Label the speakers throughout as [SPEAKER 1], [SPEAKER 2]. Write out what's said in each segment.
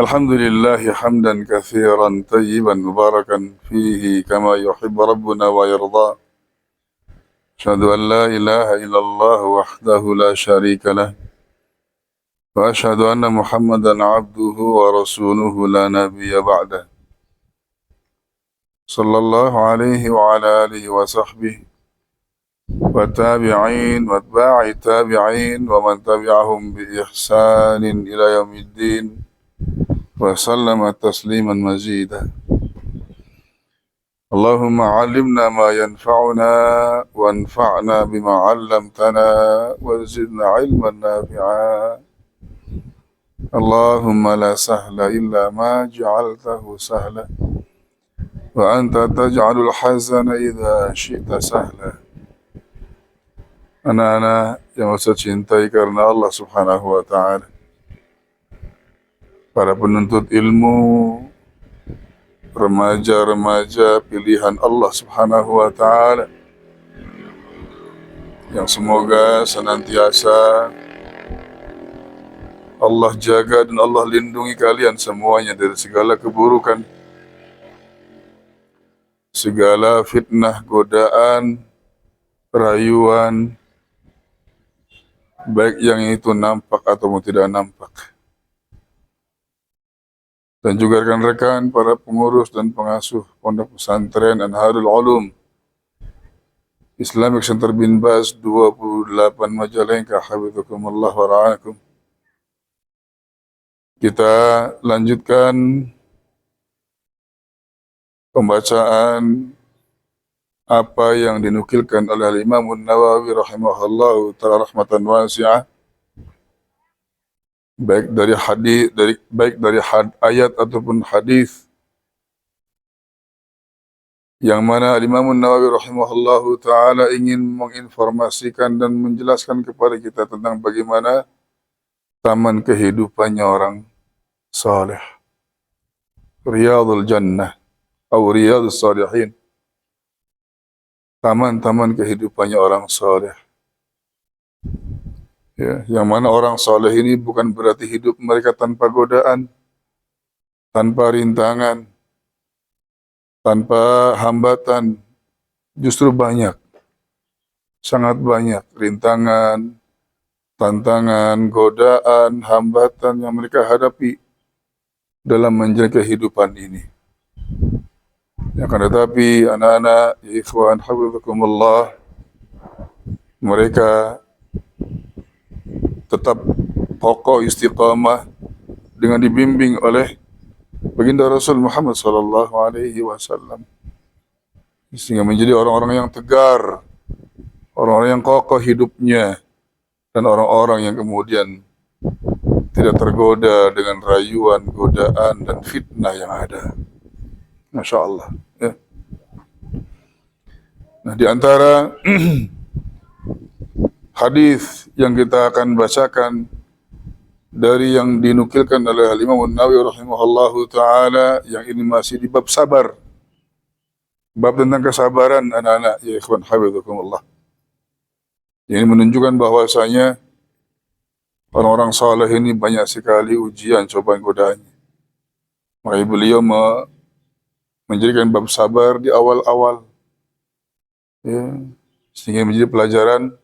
[SPEAKER 1] الحمد لله حمدا كثيرا طيبا مباركا فيه كما يحب ربنا ويرضى. أشهد أن لا إله إلا الله وحده لا شريك له، وأشهد أن محمدا عبده ورسوله لا نبي بعده، صلى الله عليه وعلى آله وصحبه والتابعين واتباع التابعين ومن تبعهم بإحسان إلى يوم الدين وسلم تسليما مزيدا. اللهم علمنا ما ينفعنا وانفعنا بما علمتنا وزدنا علما نافعا. اللهم لا سهل إلا ما جعلته سهلا وأنت تجعل الحزن إذا شئت سهلا. Anak-anak yang saya cintai karena Allah Subhanahu wa Ta'ala, para penuntut ilmu, remaja-remaja pilihan Allah Subhanahu wa Ta'ala, yang semoga senantiasa Allah jaga dan Allah lindungi kalian semuanya dari segala keburukan, segala fitnah, godaan, rayuan, baik yang itu nampak ataupun tidak nampak. Dan juga rekan-rekan para pengurus dan pengasuh Pondok Pesantren Anharul Ulum Islamic Center Bin Baz 28 Majalengka, hafizakumullah wa ra'akum. Kita lanjutkan pembacaan apa yang dinukilkan oleh Imam Nawawi rahimahullah ta'ala rahmatan wasi'ah, baik dari hadis, ayat ataupun hadis, yang mana Imam Nawawi rahimahullah ta'ala ingin menginformasikan dan menjelaskan kepada kita tentang bagaimana taman kehidupannya orang saleh, Riyadul Jannah atau Riyadus Salihin, taman-taman kehidupannya orang saleh. Ya, yang mana orang saleh ini bukan berarti hidup mereka tanpa godaan, tanpa rintangan, tanpa hambatan. Justru banyak, sangat banyak rintangan, tantangan, godaan, hambatan yang mereka hadapi dalam menjalani kehidupan ini. Akan tetapi anak-anak, ikhwan hafizakumullah, mereka tetap kokoh istiqamah dengan dibimbing oleh baginda Rasul Muhammad sallallahu alaihi wasallam, sehingga menjadi orang-orang yang tegar, orang-orang yang kokoh hidupnya, dan orang-orang yang kemudian tidak tergoda dengan rayuan, godaan, dan fitnah yang ada. Masya Allah. Ya. Nah, di antara hadis yang kita akan bacakan dari yang dinukilkan oleh Imam Nawawi rahimahullahu ta'ala, yang ini masih di bab sabar, bab tentang kesabaran anak-anak, ya ikhwan hafizakumullah. Ini menunjukkan bahwasanya orang-orang saleh ini banyak sekali ujian, cobaan, godaannya. Maka beliau menjadikan bab sabar di awal-awal, ya, sehingga menjadi pelajaran,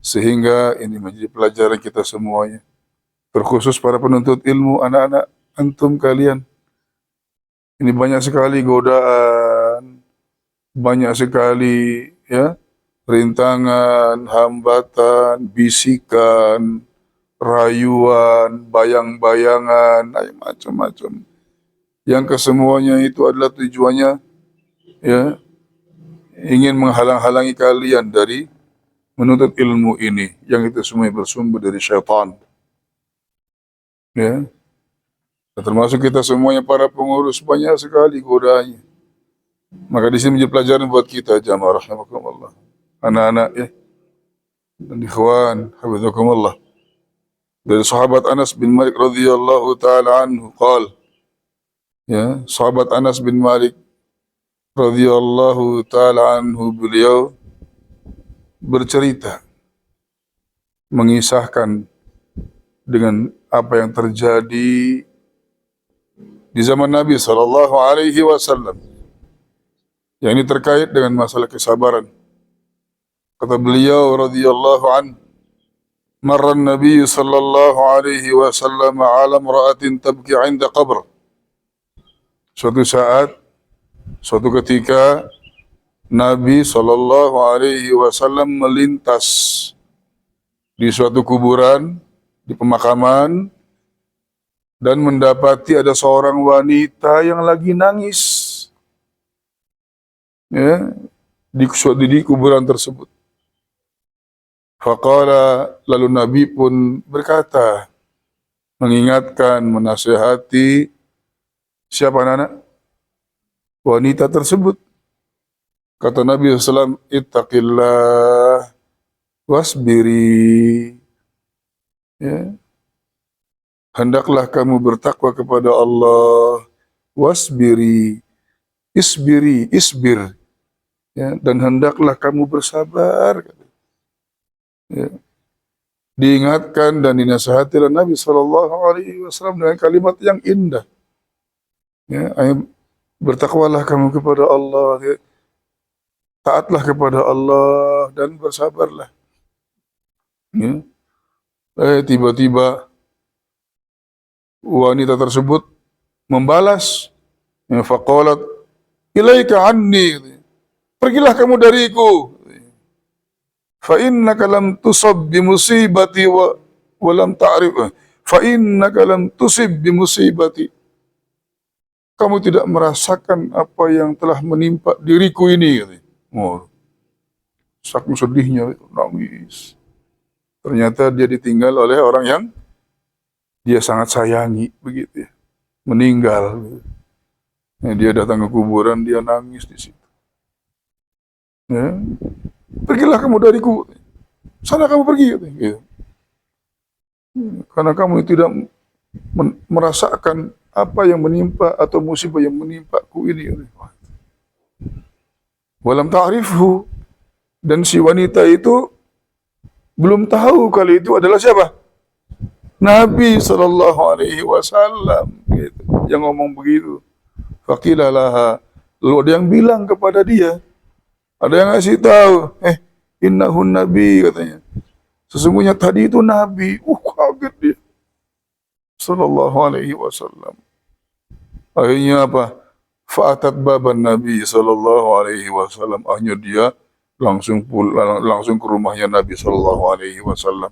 [SPEAKER 1] sehingga ini menjadi pelajaran kita semuanya, terkhusus para penuntut ilmu, anak-anak antum kalian. Ini banyak sekali godaan, banyak sekali ya rintangan, hambatan, bisikan, rayuan, bayang-bayangan, macam-macam. Yang kesemuanya itu adalah tujuannya ya ingin menghalang-halangi kalian dari menuntut ilmu ini, yang itu semua bersumber dari syaitan. Ya. Termasuk kita semuanya para pengurus, banyak sekali godaannya. Maka di sini menjadi pelajaran buat kita jamaah rahimakumullah, anak-anak ya dan ikhwan hafizakumullah. Dari sahabat Anas bin Malik radhiyallahu taala anhu qala, ya, sahabat Anas bin Malik radhiyallahu taala anhu, beliau bercerita, mengisahkan dengan apa yang terjadi di zaman Nabi sallallahu alaihi wasallam. Yang ini terkait dengan masalah kesabaran. Kata beliau radhiyallahu an, marra Nabi sallallahu alaihi wasallam ala imra'atin tabki 'inda qabr. Suatu saat, suatu ketika Nabi sallallahu alaihi wasallam melintas di suatu kuburan, di pemakaman, dan mendapati ada seorang wanita yang lagi nangis, ya, di kuburan tersebut. Faqala, lalu Nabi pun berkata, mengingatkan, menasihati siapa anak? Wanita tersebut. Kata Nabi SAW, ittaqillah wasbiri. Ya. Hendaklah kamu bertakwa kepada Allah. Wasbiri. Isbir. Ya. Dan hendaklah kamu bersabar. Ya. Diingatkan dan dinasihati oleh Nabi SAW dengan kalimat yang indah. Ya. Bertakwalah kamu kepada Allah. Ya. Taatlah kepada Allah dan bersabarlah. Ya. Tiba-tiba wanita tersebut membalas, ya, faqalat ilaika anni, pergilah kamu dariku. Fa innaka lam tusab bi musibati wa lam ta'rif. Fa innaka lam tusib bi musibati. Kamu tidak merasakan apa yang telah menimpa diriku ini. Oh, saking sedihnya, nangis. Ternyata dia ditinggal oleh orang yang dia sangat sayangi, begitu ya. Meninggal. Ya, dia datang ke kuburan, dia nangis di situ. Ya. Pergilah kamu dariku, sana kamu pergi. Gitu. Karena kamu tidak merasakan apa yang menimpa atau musibah yang menimpaku ini. Walam ta'rifhu, dan si wanita itu belum tahu kalau itu adalah siapa? Nabi sallallahu alaihi wasallam, gitu, yang ngomong begitu. Faqila laha, lalu ada yang bilang kepada dia, ada yang ngasih tahu, innahun nabi, katanya. Sesungguhnya tadi itu Nabi. Kaget dia. Sallallahu alaihi wasallam. Akhirnya apa? Fa'atat baban Nabi sallallahu alaihi wasallam. Akhirnya dia langsung ke rumahnya Nabi sallallahu alaihi wasallam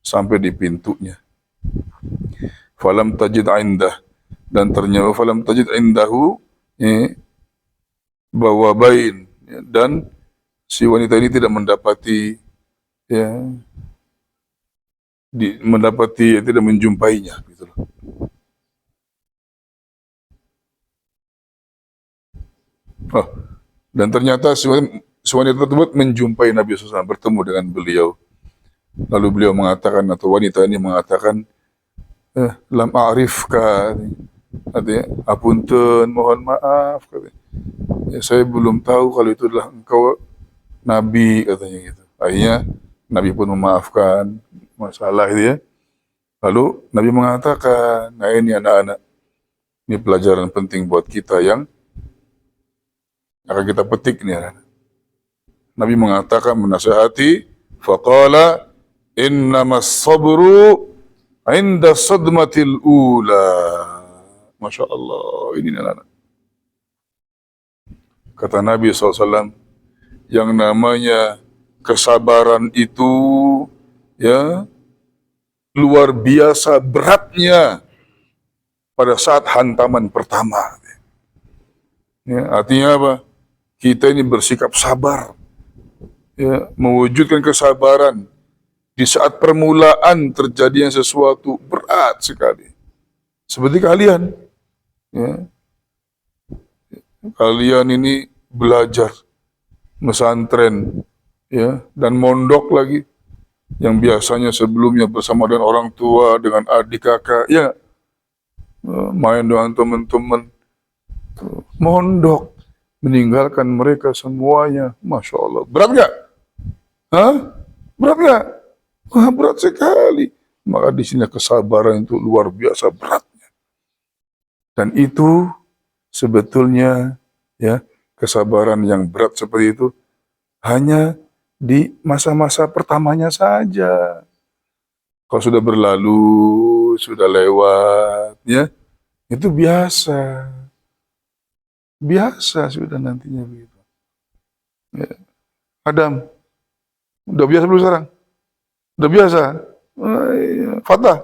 [SPEAKER 1] sampai di pintunya. Falam tajid indah, dan ternyata falam tajid indahu bawabain, dan si wanita ini tidak mendapati, tidak menjumpainya, gitu loh. Dan ternyata si wanita tersebut menjumpai Nabi SAW, bertemu dengan beliau. Lalu beliau mengatakan, atau wanita ini mengatakan, lam a'rifka, artinya, apunten, mohon maaf, katanya. Ya, saya belum tahu kalau itu adalah engkau Nabi, katanya gitu. Akhirnya Nabi pun memaafkan masalah itu, ya. Lalu Nabi mengatakan, nah ini anak-anak, ini pelajaran penting buat kita yang akan kita petik nih, anak-anak. Nabi mengatakan, menasihati, faqala innamas sabru inda sadmatil ula. Masya Allah, ini anak-anak. Kata Nabi SAW, yang namanya kesabaran itu, ya, luar biasa beratnya pada saat hantaman pertama. Ya, artinya apa? Kita ini bersikap sabar, ya, mewujudkan kesabaran di saat permulaan terjadinya sesuatu berat sekali. Seperti kalian, ya. Kalian ini belajar pesantren, ya, dan mondok lagi, yang biasanya sebelumnya bersama dengan orang tua, dengan adik kakak, ya, main dengan teman-teman, mondok, meninggalkan mereka semuanya. Masya Allah, berat nggak? Berat nggak? Wah, berat sekali. Maka di sini kesabaran itu luar biasa beratnya. Dan itu sebetulnya ya, kesabaran yang berat seperti itu hanya di masa-masa pertamanya saja. Kalau sudah berlalu, sudah lewat, ya, itu biasa. Biasa sudah nantinya begitu. Ya. Adam, udah biasa belum sekarang? Udah biasa? Iya. Fatah,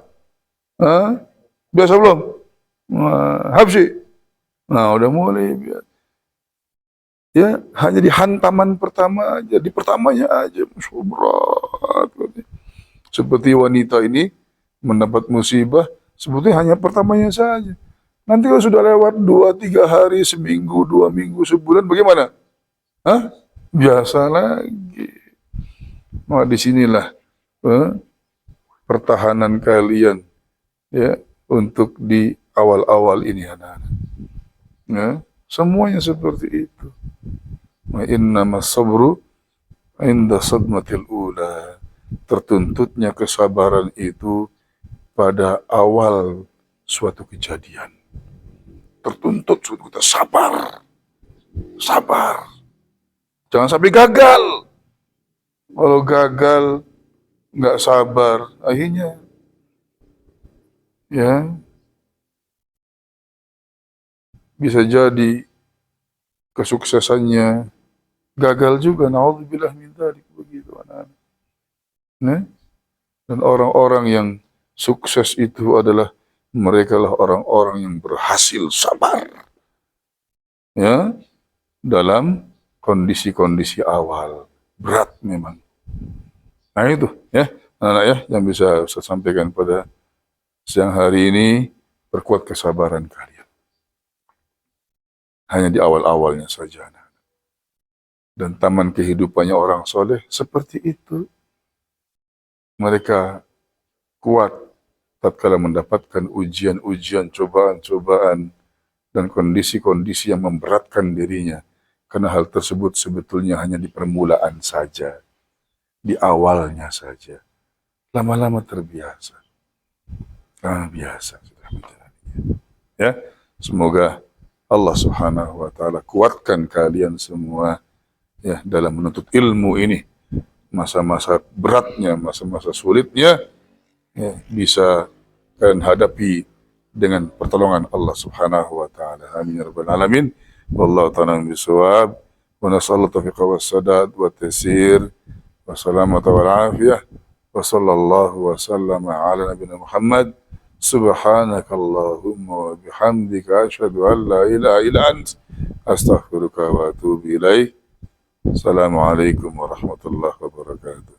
[SPEAKER 1] biasa belum? Habsyi, nah udah mulai biasa. Ya, hanya di hantaman pertama aja, di pertamanya aja, berat. Seperti wanita ini mendapat musibah, sebetulnya hanya pertamanya saja. Nanti kalau sudah lewat 2-3 hari, seminggu, 2 minggu, sebulan, bagaimana? Hah? Biasa lagi. Nah, disinilah pertahanan kalian ya untuk di awal-awal ini anak-anak. Ya, semuanya seperti itu. Wa innamas sabru inda sadmatil ula. Tertuntutnya kesabaran itu pada awal suatu kejadian. Tertuntut suatu kita sabar. Sabar. Jangan sampai gagal. Kalau gagal nggak sabar, akhirnya ya bisa jadi kesuksesannya gagal juga. Naudzubillah min dzalik, begitu anak-anak. Nah, dan orang-orang yang sukses itu adalah mereka lah orang-orang yang berhasil sabar ya dalam kondisi-kondisi awal berat memang. Nah itu ya anak-anak ya yang bisa saya sampaikan pada siang hari ini. Perkuat kesabaran kalian. Hanya di awal-awalnya saja. Dan taman kehidupannya orang soleh seperti itu. Mereka kuat tatkala mendapatkan ujian-ujian, cobaan-cobaan, dan kondisi-kondisi yang memberatkan dirinya. Karena hal tersebut sebetulnya hanya di permulaan saja. Di awalnya saja. Lama-lama terbiasa. Biasa sudah menjalaninya. Ya, semoga Allah Subhanahu wa taala kuatkan kalian semua ya dalam menuntut ilmu ini. Masa-masa beratnya, masa-masa sulitnya ya, bisa kalian hadapi dengan pertolongan Allah Subhanahu wa taala. Amin ya rabbal alamin. Wallahu ta'ala bisawab. Wa nasallahu taufiq wa sadad wa tasir wa salamata wal afiyah. Wa sallallahu wa sallama ala nabiyina Muhammad. Subhanakallahumma wa bihamdika asyhadu an la ilaha illa ant astaghfiruka wa atubu ilaik. Assalamualaikum warahmatullahi wabarakatuh.